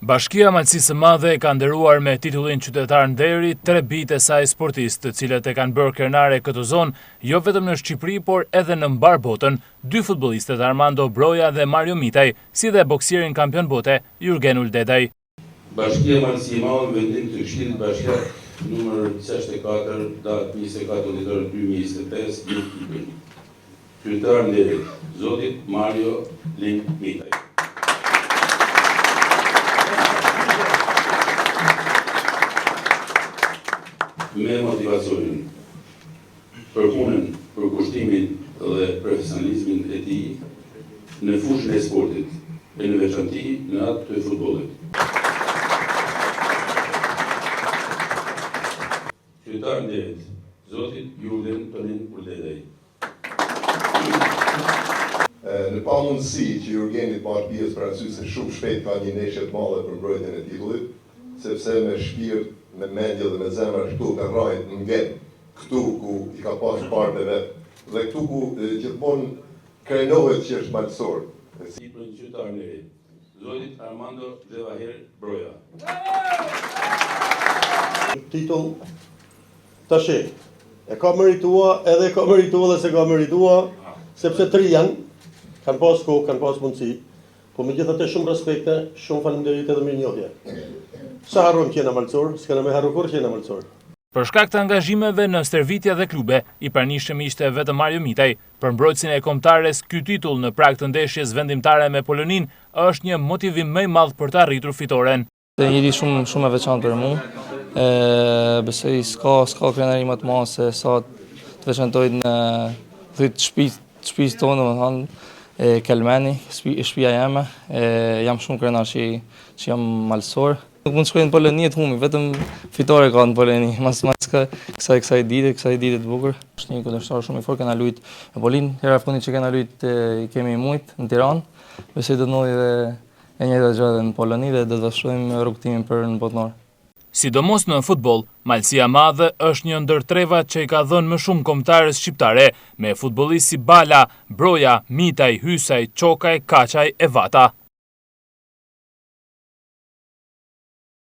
Bashkia Malësisë së Madhe ka nderuar me titullin qytetar nderi 3 bijtë e saj sportistë, të cilët e kanë bërë krenare këtë zonë, jo vetëm në Shqipëri, por edhe në mbar botën, 2 futbollistët Armando Broja dhe Mario Mitaj, si dhe boksierin kampion bote Jurgen Uldedaj. Bashkia Malësisë e Madhe vendim të Këshillit Bashkiak numër 64, datë 24 dhjetor 2025, qytetar nderi, zotit Mario Link Mitaj. Me motivacionin për punën, për kushtimin dhe profesionalizmin e tij në fushën e sportit, e në veçanti në atë të futbollit. Qytetar nderit, zotit Jurgen Uldedaj. Në pa mundësi që Jurgenit marrë pjesë për arsye se shumë shpejt ka një neshje të madhe për mbrojtjen e titullit, sepse me shpirt, me mendje dhe me zemër këtu ka rrajt në ngen, këtu ku i ka pas parte vet, dhe këtu ku gjithmonë krenohet që është malësor. Si për një qytetar nderit, zotit Armando Broja. Titull tash e ka meritua, edhe ka meritua dhe se ka meritua, sepse 3 janë, kanë pas kohë, kanë pas mundësi, po megjithatë shumë respekte, shumë faleminderit edhe mirënjohje. Sa harron që jena malësor, s'kena me harru kur që jena malësor. Për shkak të angazhimeve në stërvitje dhe klube, i pranishëm ishte vetëm Mario Mitaj. Për mbrojtësin e kombëtares, ky titull në prag të ndeshjes vendimtare me Polonin është një motivim më i madh për të arritur fitoren. Është një ditë shumë e veçantë për mua. Besoj s'ka krenari më të madh se sa të veçantoj në shtëpisë tonë, domethënë Kelmeni, shtëpia jeme. Jam shumë krenar që jam malësor. Nuk mund të shkoj në Poloni të humi, vetëm fitore ka në Poloni, mas kësaj dite të bukur. Është një kundërshtar shumë i fortë, kena luajt me Polin, hera fundit që kena luajt i kemi mujt në Tiranë. Besoj do të ndodhi dhe e njëjta gjë në Poloni dhe do të vazhdojmë rrugtimin për në botënor. Sidomos në futboll, Malësia Madhe është një ndër trevat që i ka dhënë më shumë kombëtarës shqiptare, me futbollistë si Bala, Broja, Mitaj, Hysaj, Çokaj, Kaçaj e Vata.